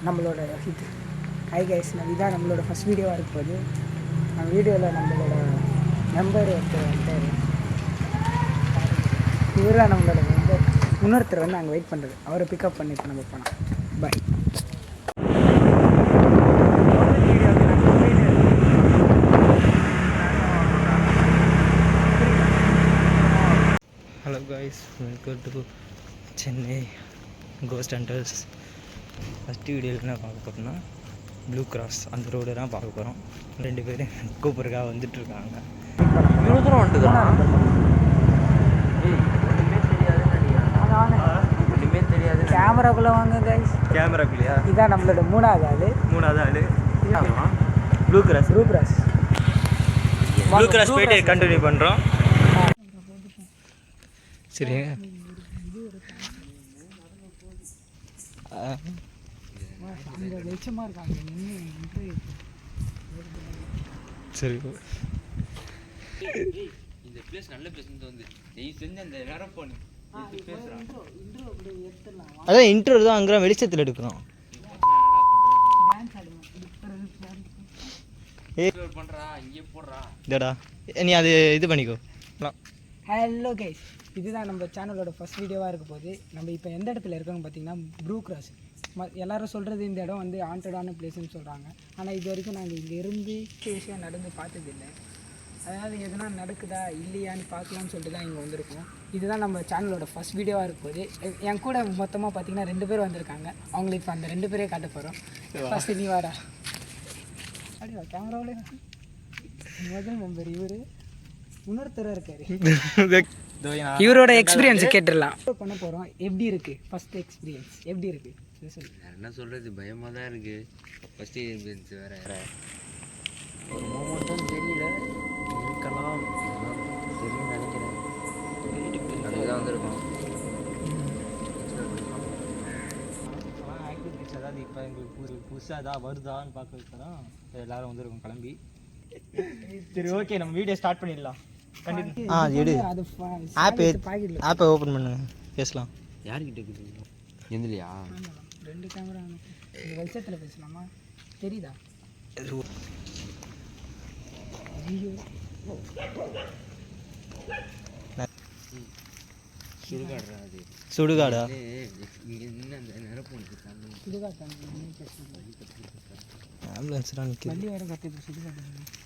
நம்மளோட இது hi guys, இதுதான் நம்மளோட ஃபஸ்ட் வீடியோவாக இருக்க போது. நம்ம வீடியோவில் நம்மளோட மெம்பர் ஒருத்தர் வந்துட்டார். இவராக நம்மளோட மெம்பர். இன்னொருத்தர் வந்து அங்கே வெயிட் பண்ணுறது, அவரை பிக்கப் பண்ணி இப்போ நம்ம போனோம். Bye. Hello guys, welcome to Chennai ghost hunters. First வீடியோவில் என்ன பார்க்க போகிறோம்னா ப்ளூ கிராஸ் அந்த ரோடு தான் பார்க்க போகிறோம். 2 பேர் கூப்பிட்றக்காக வந்துட்டுருக்காங்க. இவ்வளோ தூரம் வந்துட்டுதான் ஒன்றுமே தெரியாது. கேமராக்குள்ளே வாங்க கைஸ். கேமராக்குள்ளையா? இதான் நம்மளோட மூணாவது ஆள். ப்ளூ கிராஸ் போயிட்டு கண்டினியூ பண்ணுறோம். சரி, சரி. இந்த பிளேஸ் நல்ல பிளேஸ் வந்து நீ செஞ்ச அந்த நேரம் போன அதான் இன்ட்ரோ தான் அங்கே வெளிச்சத்தில் எடுக்கிறோம். பண்றா இங்கே போடுறா இதடா, நீ அது இது பண்ணிக்கோ. ஹலோ கைஸ், இதுதான் நம்ம சேனலோட ஃபஸ்ட் வீடியோவாக இருக்க போது. நம்ம இப்போ எந்த இடத்துல இருக்கோம்னு பார்த்தீங்கன்னா ப்ளூ கிராஸ். எல்லோரும் சொல்கிறது இந்த இடம் வந்து ஹாண்டடான பிளேஸ்ன்னு சொல்கிறாங்க. ஆனால் இது வரைக்கும் நாங்கள் இங்கே இருந்து விஷயம் நடந்து பார்த்ததில்லை. அதாவது எதுனா நடக்குதா இல்லையான்னு பார்க்கலான்னு சொல்லிட்டு தான் இங்கே வந்திருக்கோம். இதுதான் நம்ம சேனலோட ஃபஸ்ட் வீடியோவாக இருக்க போது. என் கூட மொத்தமாக பார்த்தீங்கன்னா 2 பேர் வந்திருக்காங்க. அவங்களுக்கு இப்போ அந்த 2 பேரே காட்ட போகிறோம். ஃபஸ்ட்டு நீ வாடா. அப்படியா கேமராவில் முதல் மெம்பர் இவர். இன்னொருத்தர இருக்காரு. இவரோட எக்ஸ்பீரியன்ஸ் கேட்டுடலாம். பண்ண போகிறோம். எப்படி இருக்குது ஃபஸ்ட் எக்ஸ்பீரியன்ஸ்? எப்படி இருக்குது சொல்லு. என்ன சொல்கிறது, பயமாக தான் இருக்குது. ஃபஸ்ட் எக்ஸ்பீரியன்ஸ் வேறு ஒரு மூமெண்ட்டும் தெரியல. இருக்கலாம் தெரியும் நினைக்கிறேன். அதுதான் வந்திருக்கோம். ஆக்டிவிட்டிஸ் அதாவது இப்போ எங்களுக்கு புதுசாக ஏதாவது வருதான்னு பார்க்க வைக்கிறோம். எல்லோரும் வந்துருக்கோம் கிளம்பி. சரி, ஓகே, நம்ம வீடியோ ஸ்டார்ட் பண்ணிடலாம். எடு. ஆப்பை ஓப்பன் பண்ணுங்க, பேசலாம். யார்கிட்ட இருக்குது? எந்திலையா? 2 கேமரா இந்த வெளிச்சத்தில் பேசலாமா? தெரியுதா? சுடுகாடுறா அது. சுடுகாடா? என்ன அந்த நிரப்பு சுடுகாட்டு ஆம்புலன்ஸ்லாம் நிற்குது. வண்டி வேறு கற்றுது. சுடுகாட்டு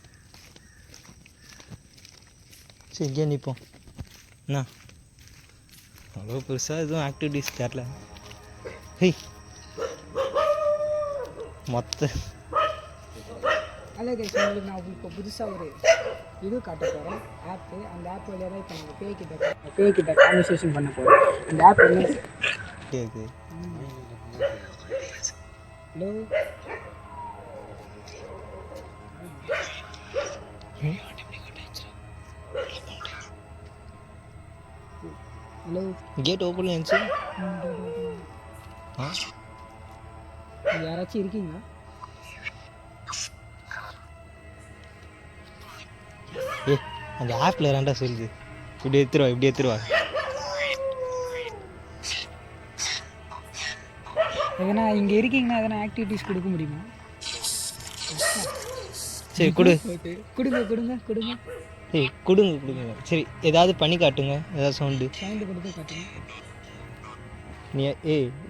சரி, இங்கே நிற்போம். என்ன அவ்வளோ பெருசாக எதுவும் ஆக்டிவிட்டீஸ் தெரில. ஹேய் மொத்த ஹலோ கைஸ், உங்களுக்கு நான் இப்போ புதுசாக ஒரு இது காட்ட போகிறேன். ஆப்பு. அந்த ஆப் வழியாக தான் இப்போ நாங்கள் பேய்கிட்ட கான்வர்சேஷன் பண்ண போகிறோம். அந்த ஆப் என்ன கேட்குது? ஹலோ ஹலோ, கேட் ஓப்பன் ஆச்சு. யாராச்சும் இருக்கீங்களா? ஏ, அந்த ஆப்பில் ரெண்டா சொல்லுது. இப்படி எடுத்துருவா. எதனா இங்கே இருக்கீங்கன்னா எதனா ஆக்டிவிட்டீஸ் கொடுக்க முடியுமா? சரி, கொடுங்க. ஏய், கொடுங்க. சரி, ஏதாவது பண்ணி காட்டுங்க. ஏதாவது சவுண்டு கொடுத்து காட்டுங்க.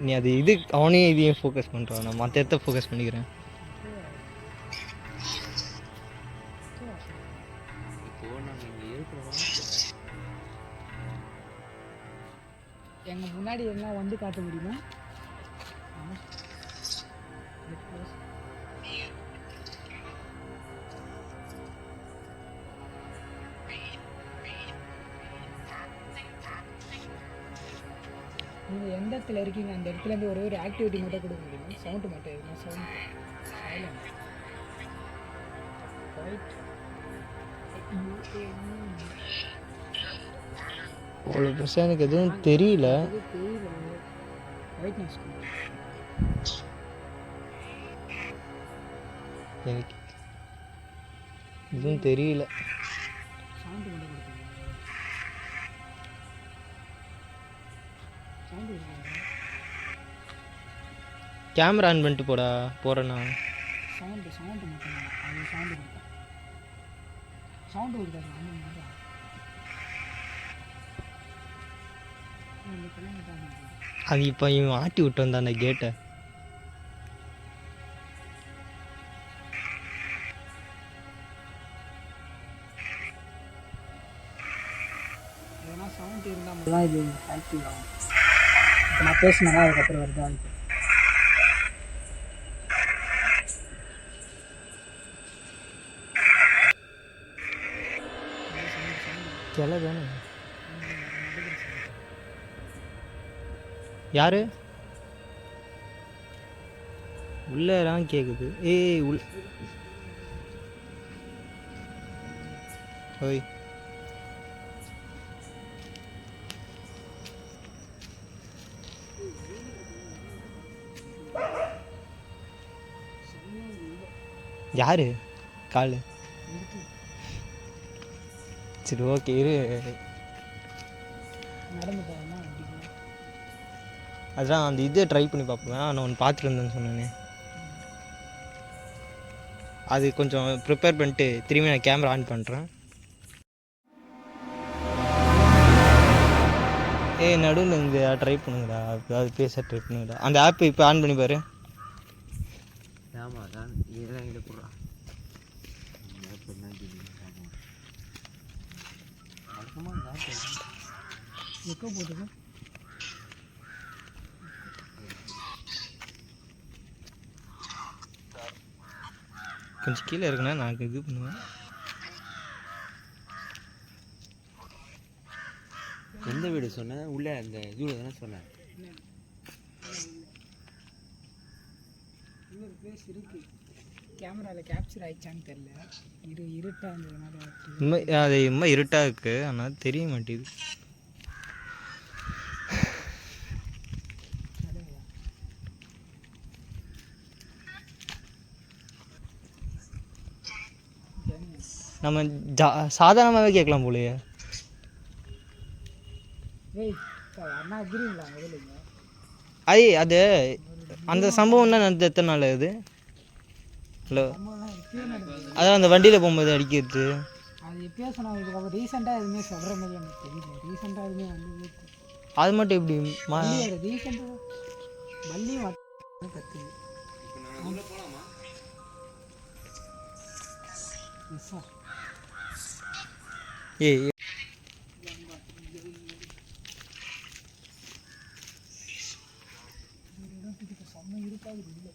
நீ அது இது அவனே இதையும் ஃபோக்கஸ் பண்ணுறான். நான் மற்ற இடத்த ஃபோக்கஸ் பண்ணிக்கிறேன். எங்கள் முன்னாடி என்ன வந்து காட்ட முடியுமா? நீங்கள் எந்த இடத்துல இருக்கீங்க அந்த இடத்துலேருந்து ஒரு ஆக்டிவிட்டி மட்டும் கொடுக்க முடியுமா? சவுண்டு மட்டும் எதுனா சவுண்ட் அவ்வளோ பெருசாக எனக்கு எதுவும் தெரியல. எனக்கு எதுவும் தெரியல. கேமரா ஆன் பண்ணிட்டு போகிறேண்ணா. சவுண்டு மட்டும் அது சவுண்டு கொடுத்தேன். சவுண்டு கொடுத்தாரு அது இப்போ இவன் ஆட்டி விட்டு வந்தான் அந்த கேட்டை. எதனா சவுண்ட் இருந்தால் மட்டும் தான் இது ஆக்டிவ் ஆகும். இப்போ நான் பேசினேன்னா அதுக்கப்புறம் வருதா இப்போ கிளை தானே. யாரு உள்ளலாம் கேட்குது. ஏய் ஓய் யாரு காலு? சரி ஓகே இரு. நடந்து போகிறோம்னா அதான் அந்த இதை ட்ரை பண்ணி பார்ப்பேன். நான் ஒன்று பார்த்துட்டு இருந்தேன்னு சொன்னேனே, அது கொஞ்சம் ப்ரிப்பேர் பண்ணிட்டு திரும்பி நான் கேமரா ஆன் பண்ணுறேன். நடுவில் இந்த ட்ரை பண்ணுங்கடா, அது பேச ட்ரை பண்ணுங்கடா. அந்த ஆப் இப்போ ஆன் பண்ணி பாரு. ஆமாம் தான் இதெல்லாம் இங்கே போடுறா. எக்கோ போட்டுது. கொஞ்சம் கீழே இருக்குண்ணா, நான் இது பண்ணுவேன். எந்த வீடு சொன்னேன்? உள்ளே அந்த இதுவில் தானே சொன்னேன். இன்னொரு பிளேஸ் இருக்குது, கேமராவில் கேப்சர் ஆயிடுச்சான்னு தெரில. இருட்டாக இருந்ததுனால அது ரொம்ப இருட்டாக இருக்குது, ஆனால் தெரிய மாட்டேங்குது. நம்ம சாதாரணமாகவே கேட்கலாம் போலையே. அண்ணா இருக்கிறீங்களா முதல்ல? அது அந்த சம்பவம் தான் நடந்து எத்தனை நாள் ஆகுது? ஹலோ, அதான் அந்த வண்டியில் போகும்போது அடிக்கிறது. அது எப்பயோ சொன்னாங்க. இதுக்கப்புறம் ரீசெண்டாக எதுவுமே சொல்கிற மாதிரி எனக்கு தெரியல. ரீசெண்டாக எதுவுமே வந்து அது மட்டும் எப்படி ரீசெண்டாக வள்ளி கற்று ஏய் செம்ம இருக்காது இல்லை.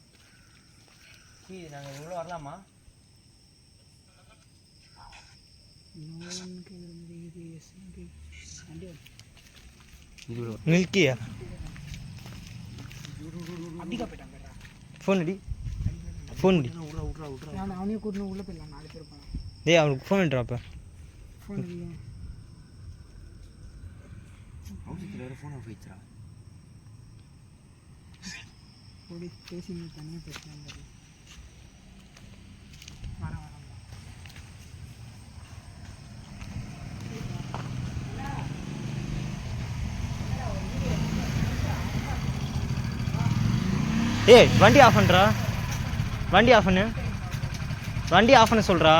நாங்கள் இவ்வளோ வரலாமா? மில்கியா அப்படிக்கா போயிட்டாங்க. ஃபோன் அடி, ஃபோன் அடி. நான் அவனையும் கூட்டணும் உள்ளே போயிடலாம். 4 பேர் போனேன். டேய் அவனுக்கு ஃபோன் அடிறாப்ப. ஃபோன் அடிங்க. ஃபோன் ஆஃப் ஆயிடுச்சுடா. போடி பேசி தனியாக பேசலாம். வரேன். ஏய் வண்டி ஆஃப் பண்ணுறா, வண்டி ஆஃப் பண்ணு, வண்டி ஆஃப் பண்ண சொல்கிறா.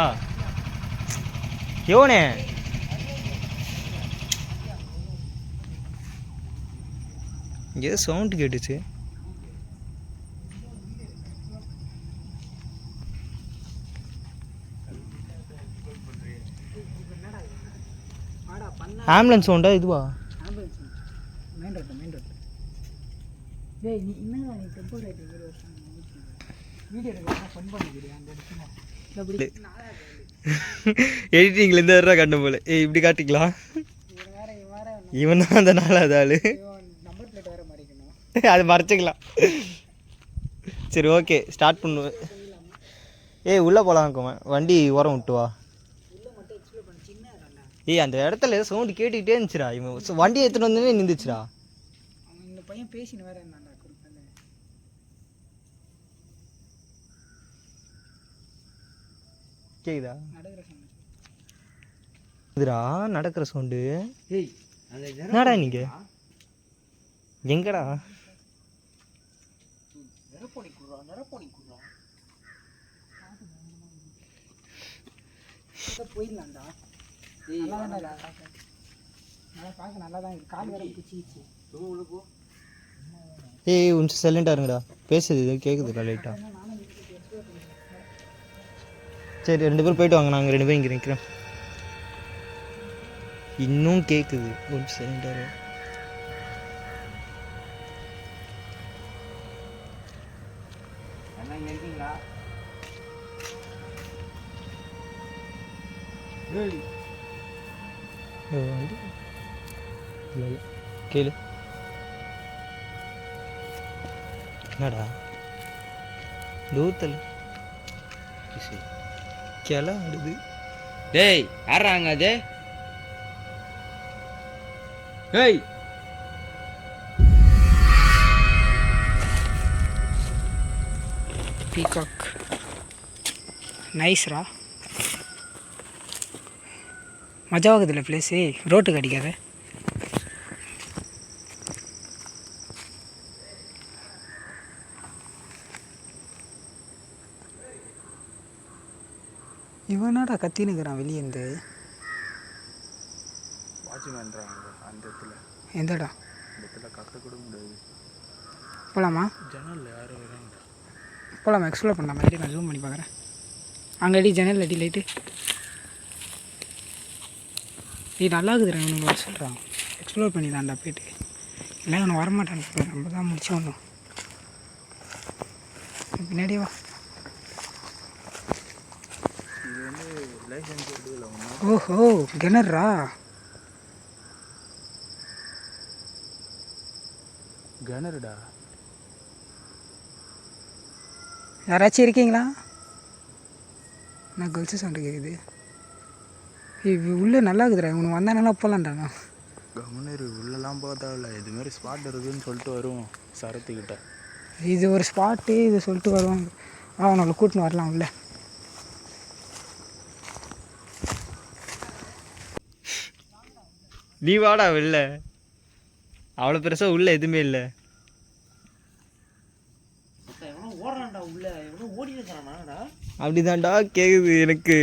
யோனே இங்கே சவுண்டு கேட்டுச்சு. ஆம்புலன்ஸ் சவுண்டா இதுவா? ஆம்புலன்ஸ் மெயின் ரோட்டில். டேய் நீ என்னடா நீ டெம்போ ரைட் வீடியோ எடுக்கலாம் ஃபன் பண்ணிக்கிறியா அந்த இடத்துல? எடிட்டிங்கில் இந்த காட்டும் போல. ஏய் இப்படி காட்டிக்கலாம். இவன் தான் அந்த 4வது ஆள். நம்பர் பிளேட் வேறு மறைக்கணும். அது மறைச்சிக்கலாம். சரி ஓகே ஸ்டார்ட் பண்ணுவேன். ஏய் உள்ளே போகலாம், வண்டி ஓரம் விட்டு வா. ஏய் அந்த இடத்துல சவுண்டு கேட்டுக்கிட்டே இருந்துச்சுடா. இவன் வண்டி எடுத்துகிட்டு வந்தோடனே நின்றுச்சுடா. அவன் இந்த பையன் பேசின்னு வேறு என்னடா கொடுப்பேன். கேக்குதா? நடக்கிற சவுண்டு இதுடா நடக்கிற சவுண்டு. ஏய் என்னடா நீங்க எங்கடா? போயிடலாம்டா. நல்லா பார்க்க நல்லா தான் இருக்கு. கால் வேற பிச்சிச்சு. ஏய் கொஞ்சம் சைலண்டாக இருங்கடா, பேசுறது கேட்குதுடா லைட்டாக. சரி 2 பேரும் போயிட்டு வாங்க, நாங்கள் 2 பேரும் இங்கே நிற்கிறோம். இன்னும் கேட்குது, கொஞ்சம் சைலண்டாக இருக்கு. கேளு என்னடா தூத்தல் கிளை ஆடுது. டேய் யாராங்க அது? டேய் பீகாக் நைஸ்ரா, மஜாவாகுதுல்ல பிளேஸு, ரோட்டுக்கு அடிக்காத. இவனாடா கத்தினுக்கிறான் வெளியேந்து. வாட்ச்மேன்றாங்க அந்த இடத்துல. எந்த இடம்? இந்த இடத்துல கத்த கூட முடியாது. போகலாமா? ஜன்னலில் யாரும் வராங்க. போகலாமா? எக்ஸ்ப்ளோர் பண்ணலாமா? இடி நான் ஜூம் பண்ணி பார்க்குறேன். அங்கே அடி ஜன்னல் அடி லைட்டு. நீ நல்லா இருக்குதுடா, இவனுக்கு வர சொல்கிறான். எக்ஸ்ப்ளோர் பண்ணிடலாம்டா போய்ட்டு. இல்லை அவனை வரமாட்டான்னு, நம்ம தான் முடிச்சோம். பின்னாடியே வா. இது வந்து லைசன்ஸ் எடுக்கல. ஓஹோ கிணறா. கிணறுடா. யாராச்சும் இருக்கீங்களா? நான் கேர்ள்ஸு சவுண்டு கேட்குது. உள்ளே நல்லா இருக்குதுடா, இவனு வந்தா நல்லா போகலான்டா. கவர்னர் உள்ளெல்லாம் போக தேவையில்ல, இதுமாரி ஸ்பாட் இருக்குதுன்னு சொல்லிட்டு வருவோம் சரத்துக்கிட்ட. இது ஒரு ஸ்பாட்டு, இது சொல்லிட்டு வருவாங்க. அவனை கூட்டின்னு வரலாம் உள்ள. நீ வாடா வெளில, அவ்வளோ பெருசாக உள்ள எதுவுமே இல்லை. அப்படிதான்டா கேக்குது எனக்கு.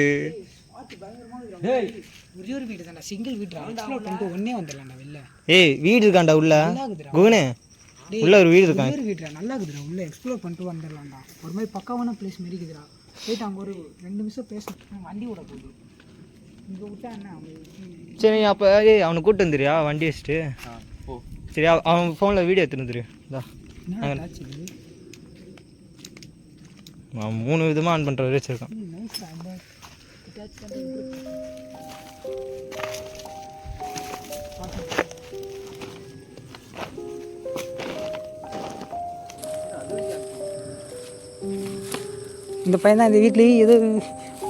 ஒரே ஒரு வீடு தான்டா, சிங்கிள் வீடு. எக்ஸ்ப்ளோர் பண்ணிட்டு ஒன்னே வந்துடலாம்டா வெளில. ஏய் வீடு இருக்காண்டா உள்ள, குகனே உள்ள ஒரு வீடு இருக்கான். ஒரு வீடுடா, நல்லா இருக்குதுடா. உள்ள எக்ஸ்ப்ளோர் பண்ணிட்டு வந்துடலாம்டா. ஒரு மாதிரி பக்காவான பிளேஸ் மாரி இருக்குதுடா. போயிட்டு அங்கே ஒரு 2 நிமிஷம் பேசணும். வண்டி விட போகுது இங்கே விட்டா என்ன. சரி அப்போ ஏய் அவனை கூப்பிட்டு வந்துடுறியா வண்டி வச்சுட்டு? ஓ சரி அவன் ஃபோனில் வீடியோ எடுத்துன்னு வந்துரு. அவன் 3 விதமாக ஆன் பண்ணுற வச்சுருக்கான். இந்த பையன் தான் இந்த வீட்லேயே ஏதோ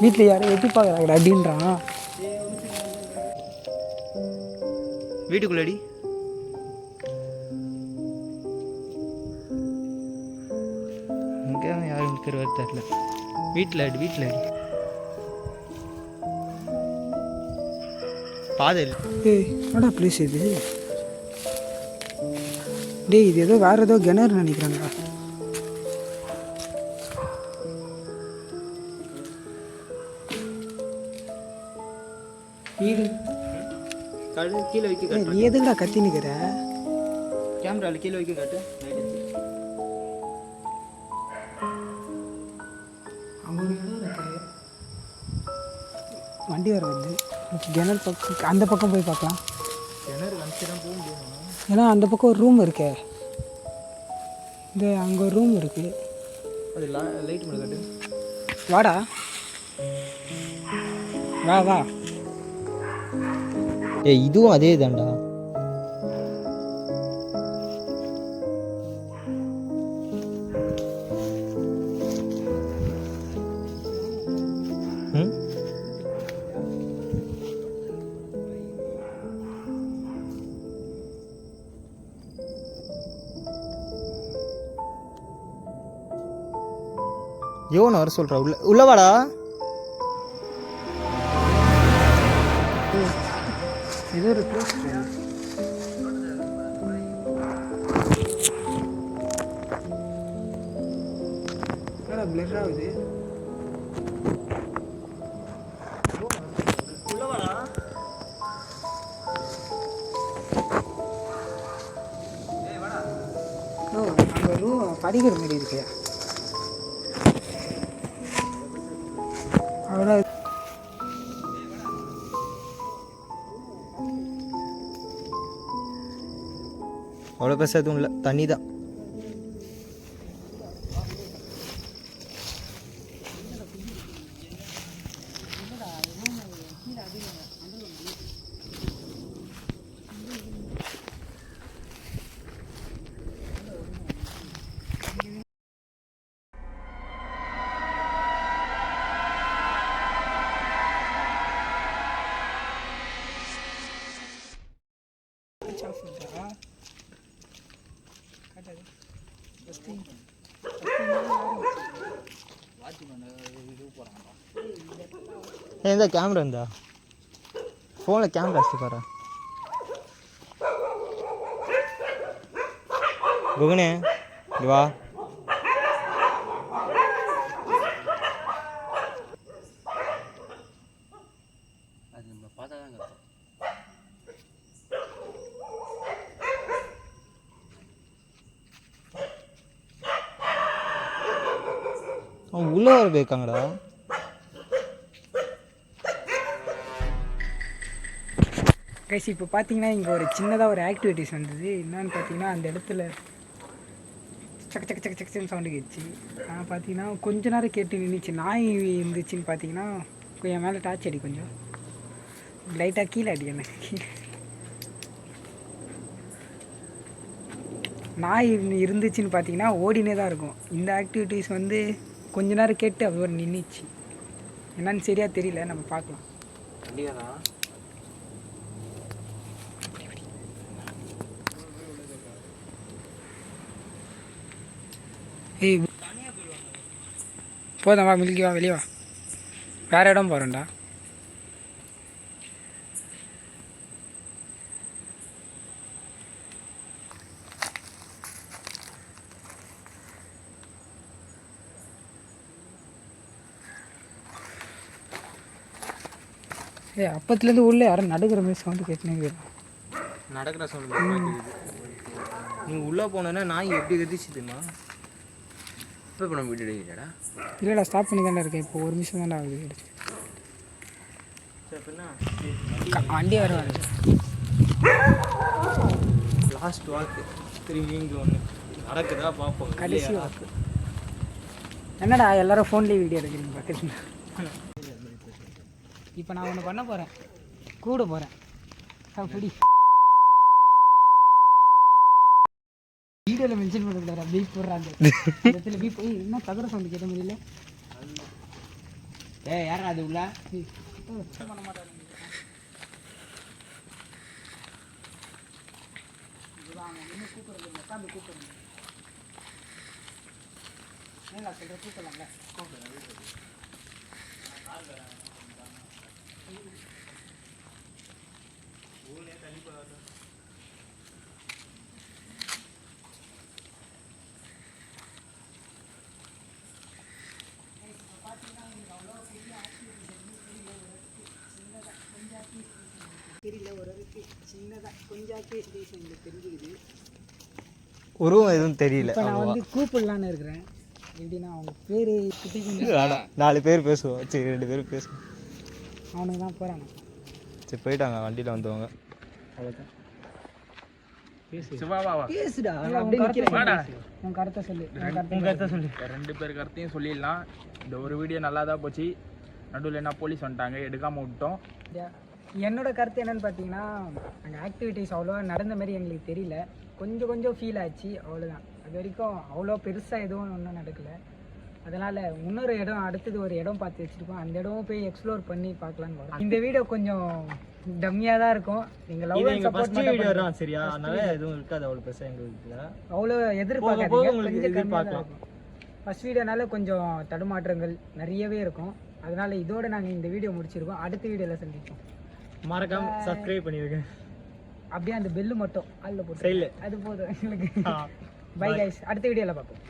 வீட்டில் யாரும் எட்டி பார்க்குறாங்கடா அப்படின்றான். வீட்டுக்குள்ளடி இங்கே யாரும் தெருவ தெரில. வீட்டில் அடி பாதை. ஏய் என்னடா ப்ளேஸ் இது? டேய் இது ஏதோ வேறு ஏதோ கிணறு நினைக்கிறாங்கடா. வீடு கீழே வைக்க நீ எதுக்குடா கத்தி நிற்கிற? கேமராவில் கீழே வைக்க காட்டு. அங்கே ஒரு இடம் இருக்கு, வண்டி வர வந்து கிணறு பக்கம், அந்த பக்கம் போய் பார்க்கலாம். கிணறு கணிச்சிடம் போக முடியும். ஏன்னா அந்த பக்கம் ஒரு ரூம் இருக்கே, இந்த அங்கே ஒரு ரூம் இருக்குது. அது லைட் மட்டும் காட்டு. வாடா வா வா. ஏய் இதுவும் அதே தான்டா. யோன வர சொல்கிறா. உள்ளவாடா. இது ஒரு ப்ளேஸ். பிளர் ஆகுது. அங்கே ரூம் படிக்கிற மாதிரி இருக்கு. அவ்வளோ அவ்வளோ பெருசாக எதுவும் இல்லை, தண்ணி தான். இந்த கேமரா இருந்தா ஃபோனில் கேமரா வச்சு பாரு. குகனே இங்க வா. அது நம்ம பார்த்தா தான் கஷ்டம். அவன் உள்ளே வர போயிருக்காங்கடா. கைஸ் இப்போ பார்த்தீங்கன்னா இங்கே ஒரு சின்னதாக ஒரு ஆக்டிவிட்டிஸ் வந்தது. என்னன்னு பார்த்தீங்கன்னா அந்த இடத்துல சக்க சக்க சக்க சக்கன்னு சவுண்டு கேட்டுச்சு. நான் பார்த்தீங்கன்னா கொஞ்ச நேரம் கேட்டு நின்றுச்சு. நாய் இருந்துச்சுன்னு பார்த்தீங்கன்னா என் மேலே டார்ச் அடி, கொஞ்சம் லைட்டாக கீழே அடி. என்ன கீழே நாய் இருந்துச்சுன்னு பார்த்தீங்கன்னா ஓடினே தான் இருக்கும். இந்த ஆக்டிவிட்டீஸ் வந்து கொஞ்ச நேரம் கேட்டு அது ஒரு நின்றுச்சு. என்னன்னு சரியாக தெரியல, நம்ம பார்க்கலாம். கண்டிப்பாக ஏய் போதும், வா மில்கி, வா வெளியே வா. வேறு இடம் போகிறேன்டா. அப்பத்துலேருந்து உள்ளே யாரும் நடுக்கிற மாதிரி சவுண்டு கேட்டுனே நடக்கிற சவுண்டு. நீ உள்ளே போனேன்னா நாய் எப்படி கதிச்சுதுமா? இப்போ நம்ம வீடியோ எடுக்கலடா. இல்லைடா, ஸ்டாப் பண்ணி தானே இருக்கேன். இப்போ 1 நிமிஷம் தானே ஆகுது. வண்டி வர லாஸ்ட் வாக்கு திரும்பி இங்கே ஒன்று நடக்குதா பார்ப்போம். கடைசி வாக்கு. என்னடா எல்லாரும் ஃபோன்லேயே வீடியோ எடுக்கிறீங்க பார்த்துருங்க. இப்போ நான் ஒன்று பண்ண போகிறேன், கூட போகிறேன். அப்படி வீடியோவில் மென்ஷன் பண்ணக்கூடாது. பீப் போடுறாங்க இடத்துல. பீப் போய் என்ன தகர சவுண்டு கேட்ட முடியல. யாரா அது உள்ள பண்ண மாட்டாங்க. இதுதான் இன்னும் கூப்பிடுறது, உட்காந்து கூப்பிடுங்க. ஏன் சொல்கிற கூப்பிடலாம்ல? தெரியல, ஓரளவுக்கு சின்னதாக கொஞ்சம் எங்களுக்கு தெரிஞ்சுக்குது. உருவம் எதுவும் தெரியல. இப்போ நான் வந்து கூப்பிடலான்னு இருக்கிறேன். எப்படின்னா அவங்க பேர் குட்டி குஞ்சு. 4 பேர் பேசுவோம். சரி 2 பேர் பேசுவோம். அவனுக்கு தான் போகிறாங்க. சரி போயிட்டாங்க, வண்டியில் வந்தவங்க. அவ்வளோதான். பேசுடா. உன் கருத்தை சொல்லு. உங்கள் கருத்தை சொல்லு. 2 பேர் கருத்தையும் சொல்லிடலாம். இந்த ஒரு வீடியோ நல்லா தான் போச்சு. நடுவில் என்ன போலீஸ் வந்துட்டாங்க, எடுக்காமல் விட்டோம். என்னோட கருத்து என்னன்னு பார்த்தீங்கன்னா, அங்கே ஆக்டிவிட்டீஸ் அவ்வளோ நடந்த மாதிரி எங்களுக்கு தெரியல. கொஞ்சம் ஃபீல் ஆச்சு, அவ்வளோதான். அது வரைக்கும் அவ்வளோ பெருசாக எதுவும் ஒன்றும் நடக்கலை. அதனால் இன்னொரு இடம், அடுத்தது ஒரு இடம் பார்த்து வச்சுருக்கோம். அந்த இடமும் போய் எக்ஸ்ப்ளோர் பண்ணி பார்க்கலான்னு வரோம். இந்த வீடியோ கொஞ்சம் டம்மியாக தான் இருக்கும். நீங்கள் லவ் அண்ட் சப்போர்ட் வீடியோ தான் சரியா, அதனால எதுவும் இருக்காது அவ்வளோ பெருசாக எங்களுக்கு. அவ்வளோ எதிர்பார்க்கலாம். ஃபஸ்ட் வீடியோனால கொஞ்சம் தடுமாற்றங்கள் நிறையவே இருக்கும். அதனால் இதோட நாங்கள் இந்த வீடியோ முடிச்சிருக்கோம். அடுத்த வீடியோவில் சந்திப்போம். மறக்காம சப்ஸ்கிரைப் பண்ணிருக்கேன். அப்படியே அந்த பெல்லு மட்டும் அதில் போட்டு அது போதும் எங்களுக்கு. பை கைஸ், அடுத்த வீடியோவில் பார்ப்போம்.